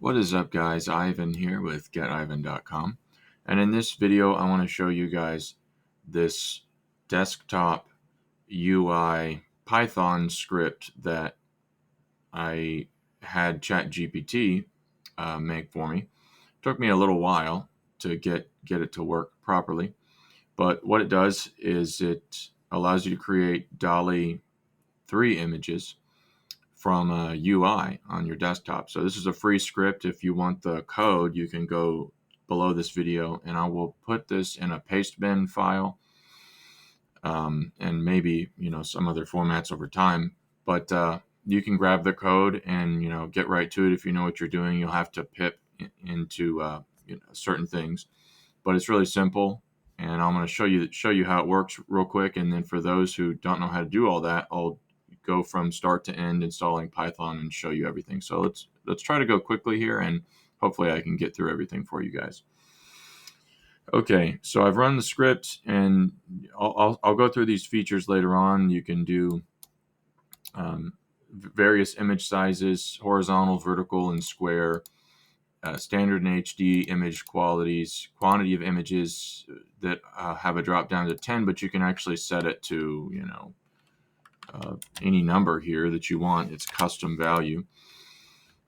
What is up, guys? Ivan here with getivan.com, and in this video I want to show you guys this desktop UI Python script that I had ChatGPT make for me. It took me a little while to get it to work properly, but what it does is it allows you to create Dall-E 3 images from a UI on your desktop. So this is a free script. If you want the code, you can go below this video and I will put this in a pastebin file, and maybe some other formats over time. But you can grab the code and get right to it. If you know what you're doing, you'll have to pip into certain things, but it's really simple. And I'm going to show you how it works real quick. And then for those who don't know how to do all that, I'll go from start to end installing Python and show you everything. So let's try to go quickly here, and hopefully I can get through everything for you guys. Okay, so I've run the script, and I'll go through these features later on. You can do various image sizes: horizontal, vertical, and square. Standard and HD image qualities, quantity of images that have a drop down to 10, but you can actually set it to any number here that you want. It's custom value,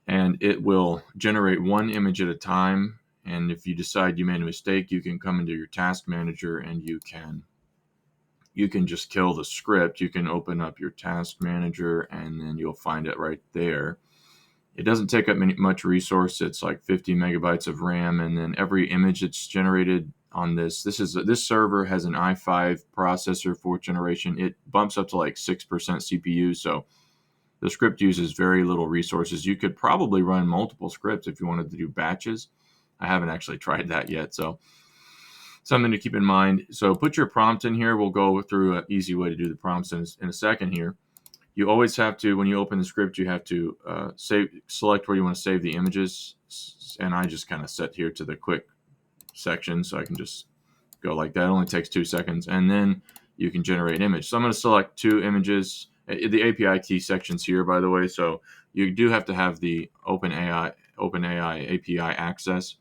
and it will generate one image at a time. And if you decide you made a mistake, you can come into your task manager and you can just kill the script. You can open up your task manager and then you'll find it right there. It doesn't take up much resource. It's like 50 megabytes of RAM, and then every image that's generated on this server has an i5 processor, 4th generation. It bumps up to like 6% CPU, so the script uses very little resources. You could probably run multiple scripts if you wanted to do batches. I haven't actually tried that yet, so something to keep in mind. So put your prompt in here. We'll go through an easy way to do the prompts in a second here. You always have to, when you open the script, you have to select where you want to save the images. And I just kind of set here to the quick section, so I can just go like that. It only takes 2 seconds. And then you can generate image. So I'm going to select 2 images. The API key section's here, by the way. So you do have to have the OpenAI API access.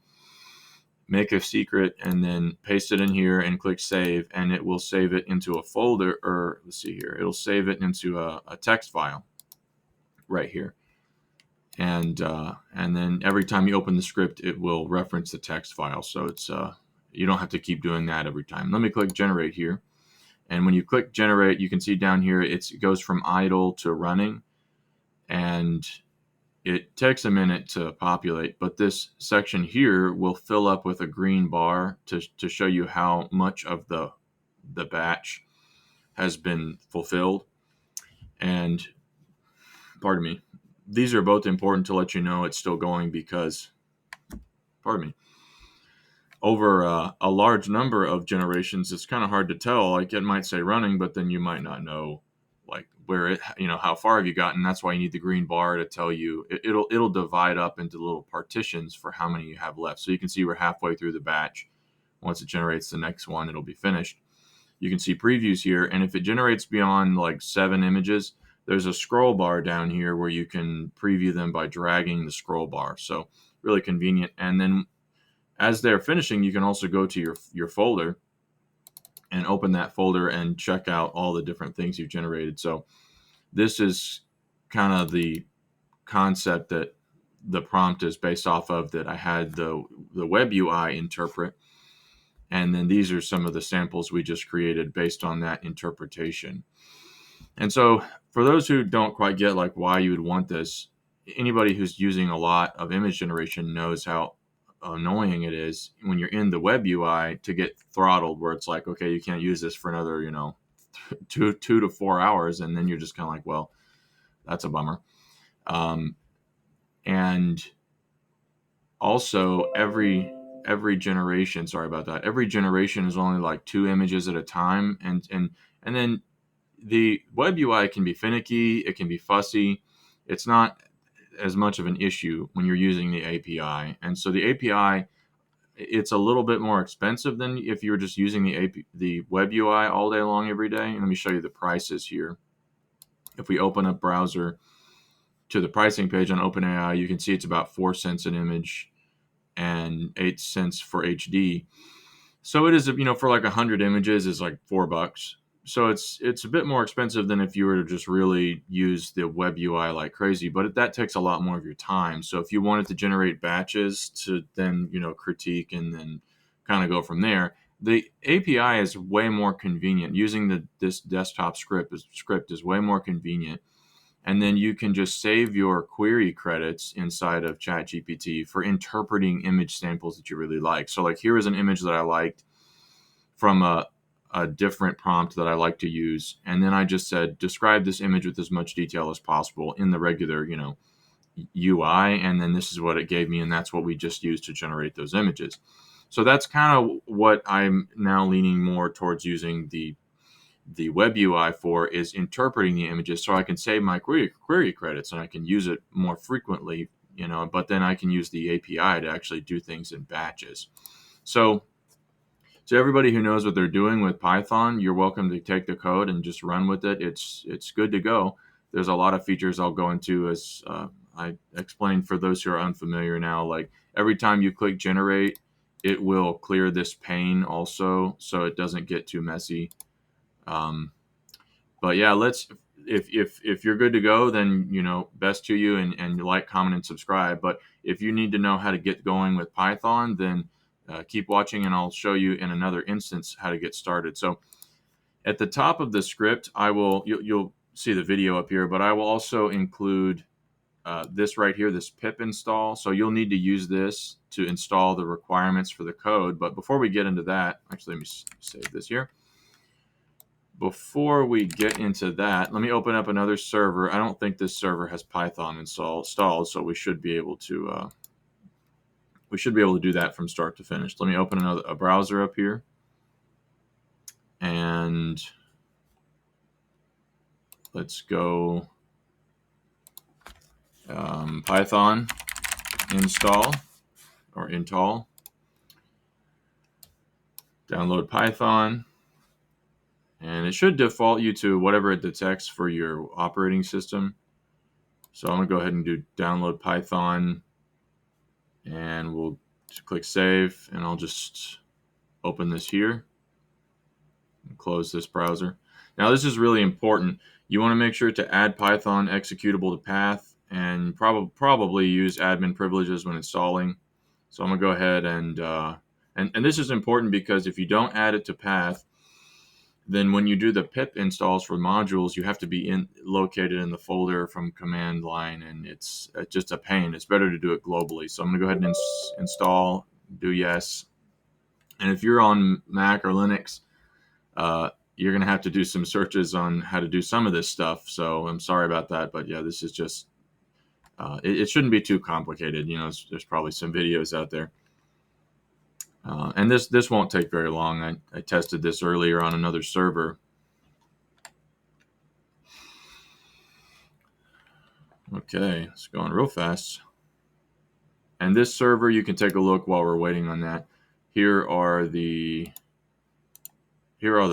Make a secret and then paste it in here and click save, and it will save it into a folder, or let's see here, it'll save it into a text file right here. And then every time you open the script, it will reference the text file. So it's you don't have to keep doing that every time. Let me click generate here. And when you click generate, you can see down here it goes from idle to running, and it takes a minute to populate, but this section here will fill up with a green bar to show you how much of the batch has been fulfilled. And pardon me, these are both important to let you know it's still going, because over a large number of generations, it's kind of hard to tell. Like, it might say running, but then you might not know like where it, how far have you gotten. That's why you need the green bar to tell you. It'll divide up into little partitions for how many you have left. So you can see we're halfway through the batch. Once it generates the next one, it'll be finished. You can see previews here, and if it generates beyond like 7 images, there's a scroll bar down here where you can preview them by dragging the scroll bar. So really convenient. And then as they're finishing, you can also go to your folder and open that folder and check out all the different things you've generated. So this is kind of the concept that the prompt is based off of, that I had the web UI interpret. And then these are some of the samples we just created based on that interpretation. And so for those who don't quite get like why you would want this, anybody who's using a lot of image generation knows how annoying it is when you're in the web UI to get throttled, where it's like, okay, you can't use this for another 2 to 4 hours, and then you're just kind of like, well, that's a bummer. And also every generation, sorry about that, every generation is only like 2 images at a time, and then the web UI can be finicky, it can be fussy. It's not as much of an issue when you're using the API. And so the API, it's a little bit more expensive than if you were just using the web UI all day long every day. Let me show you the prices here. If we open up browser to the pricing page on OpenAI, you can see it's about 4 cents an image and 8 cents for HD. So it is, for like 100 images is like $4. So it's a bit more expensive than if you were to just really use the web UI like crazy, but that takes a lot more of your time. So if you wanted to generate batches to then, critique and then kind of go from there, the API is way more convenient. Using this desktop script is way more convenient. And then you can just save your query credits inside of ChatGPT for interpreting image samples that you really like. So like here is an image that I liked from a different prompt that I like to use. And then I just said, describe this image with as much detail as possible in the regular, UI. And then this is what it gave me. And that's what we just used to generate those images. So that's kind of what I'm now leaning more towards using the web UI for, is interpreting the images so I can save my query credits and I can use it more frequently, but then I can use the API to actually do things in batches. So everybody who knows what they're doing with Python, you're welcome to take the code and just run with it. It's good to go. There's a lot of features I'll go into as I explained for those who are unfamiliar now. Like every time you click generate, it will clear this pane also, so it doesn't get too messy. But yeah, if you're good to go, then best to you, and like, comment, and subscribe. But if you need to know how to get going with Python, then keep watching, and I'll show you in another instance how to get started. So at the top of the script, you'll see the video up here, but I will also include this right here, this pip install. So you'll need to use this to install the requirements for the code. But before we get into that, actually, let me save this here. Before we get into that, let me open up another server. I don't think this server has Python installed, so we should be able to do that from start to finish. Let me open a browser up here, and let's go Python install. Download Python. And it should default you to whatever it detects for your operating system. So I'm going to go ahead and do download Python. And we'll click save. And I'll just open this here and close this browser. Now this is really important. You want to make sure to add Python executable to path, and probably use admin privileges when installing. So I'm going to go ahead and this is important because if you don't add it to path, then when you do the pip installs for modules, you have to be located in the folder from command line, and it's just a pain. It's better to do it globally. So I'm going to go ahead and install, do yes. And if you're on Mac or Linux, you're going to have to do some searches on how to do some of this stuff. So I'm sorry about that, but yeah, this is just, it shouldn't be too complicated. There's probably some videos out there. And this won't take very long. I tested this earlier on another server. Okay, it's going real fast. And this server, you can take a look while we're waiting on that. Here are the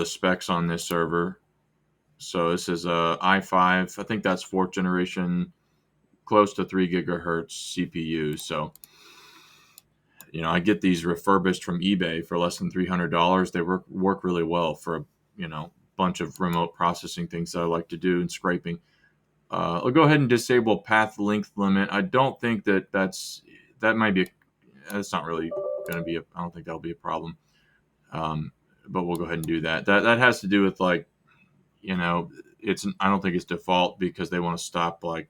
specs on this server. So this is a i5. I think that's 4th generation, close to 3 gigahertz CPU. So I get these refurbished from eBay for less than $300. They work really well for a bunch of remote processing things that I like to do, and scraping. I'll go ahead and disable path length limit. I don't think that's not really going to be I don't think that'll be a problem. But we'll go ahead and do that. That has to do with I don't think it's default because they want to stop like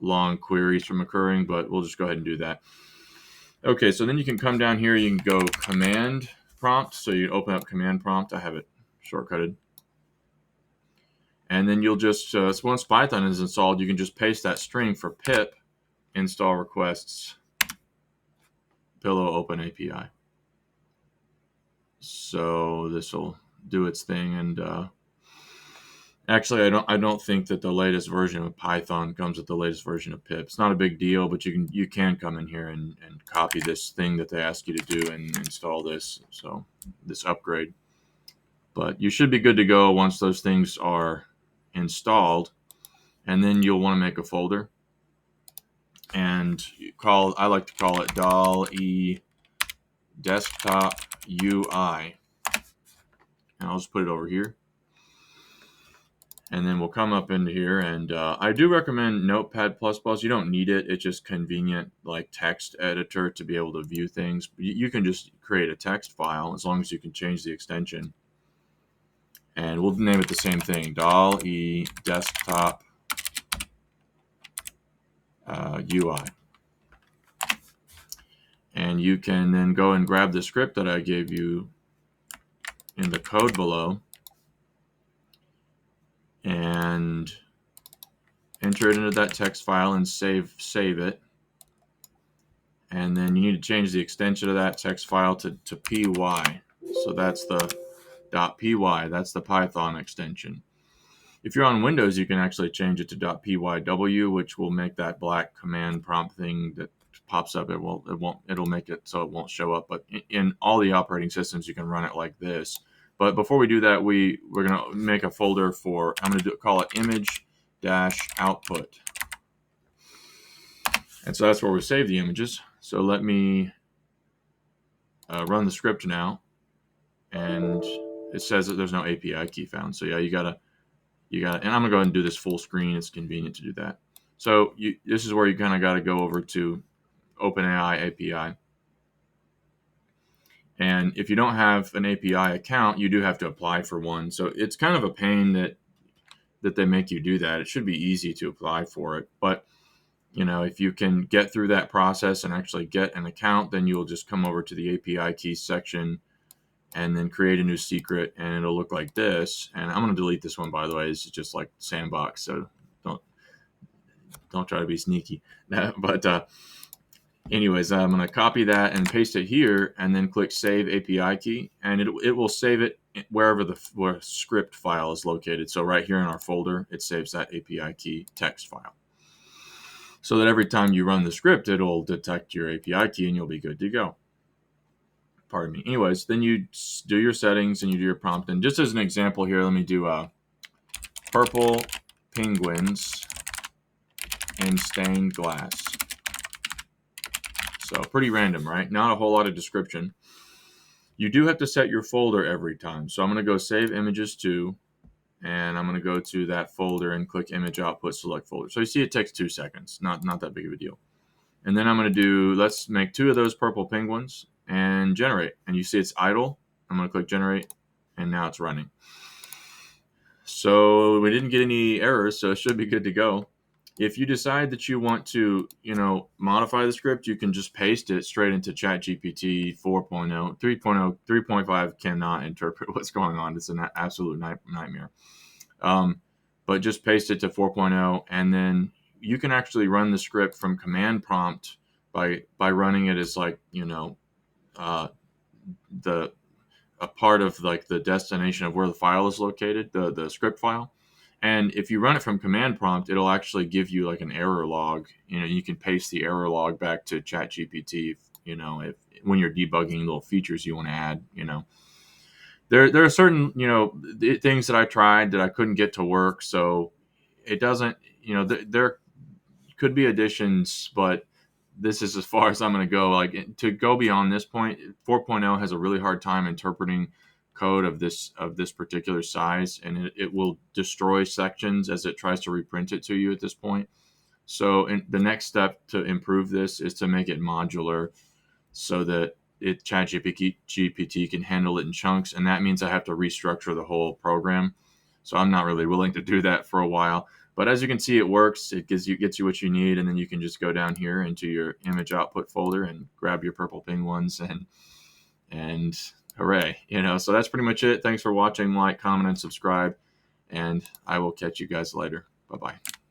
long queries from occurring, but we'll just go ahead and do that. Okay, so then you can come down here, you can go command prompt. So you open up command prompt. I have it shortcutted. And then you'll just, so once Python is installed, you can just paste that string for pip install requests pillow open API. So this will do its thing. And actually, I don't think that the latest version of Python comes with the latest version of pip. It's not a big deal, but you can come in here and copy this thing that they ask you to do and install this. So this upgrade. But you should be good to go once those things are installed. And then you'll want to make a folder. and I like to call it Dall-E desktop UI. And I'll just put it over here. And then we'll come up into here, and I do recommend Notepad++. You don't need it. It's just convenient, like text editor to be able to view things. You can just create a text file as long as you can change the extension. And we'll name it the same thing, Dall-E desktop UI. And you can then go and grab the script that I gave you in the code below and enter it into that text file and save it. And then you need to change the extension of that text file to py. So that's the .py. That's the Python extension. If you're on Windows, you can actually change it to .pyw, which will make that black command prompt thing that pops up. It'll make it so it won't show up. But in all the operating systems, you can run it like this. But before we do that, we're going to make a folder for, I'm going to call it image-output. And so that's where we save the images. So let me run the script now. And it says that there's no API key found. So yeah, you gotta, and I'm gonna go ahead and do this full screen. It's convenient to do that. So this is where you kind of got to go over to OpenAI API. And if you don't have an API account, you do have to apply for one. So it's kind of a pain that they make you do that. It should be easy to apply for it, but if you can get through that process and actually get an account, then you'll just come over to the API keys section and then create a new secret, and it'll look like this. And I'm going to delete this one, by the way. This is just like sandbox, so don't try to be sneaky. But anyways, I'm going to copy that and paste it here, and then click Save API Key, and it will save it wherever where script file is located. So right here in our folder, it saves that API key text file, so that every time you run the script, it'll detect your API key, and you'll be good to go. Pardon me. Anyways, then you do your settings and you do your prompt. And just as an example here, let me do purple penguins in stained glass. So pretty random, right? Not a whole lot of description. You do have to set your folder every time. So I'm going to go Save Images To, and I'm going to go to that folder and click Image Output, Select Folder. So you see it takes 2 seconds. Not that big of a deal. And then I'm going to do, let's make 2 of those purple penguins and generate. And you see it's idle. I'm going to click Generate, and now it's running. So we didn't get any errors, so it should be good to go. If you decide that you want to, modify the script, you can just paste it straight into ChatGPT 4.0. 3.0, 3.5 cannot interpret what's going on. It's an absolute nightmare. But just paste it to 4.0, and then you can actually run the script from command prompt by running it as like, a part of like the destination of where the file is located, the script file. And if you run it from command prompt, it'll actually give you like an error log. You can paste the error log back to ChatGPT, if when you're debugging little features you want to add, There are certain, things that I tried that I couldn't get to work. So it doesn't, there could be additions, but this is as far as I'm going to go. Like, to go beyond this point, 4.0 has a really hard time interpreting code of this particular size, and it will destroy sections as it tries to reprint it to you at this point. So the next step to improve this is to make it modular, so that ChatGPT can handle it in chunks, and that means I have to restructure the whole program. So I'm not really willing to do that for a while. But as you can see, it works. It gets you what you need, and then you can just go down here into your image output folder and grab your purple penguins, and hooray. So that's pretty much it. Thanks for watching. Like, comment, and subscribe, and I will catch you guys later. Bye-bye.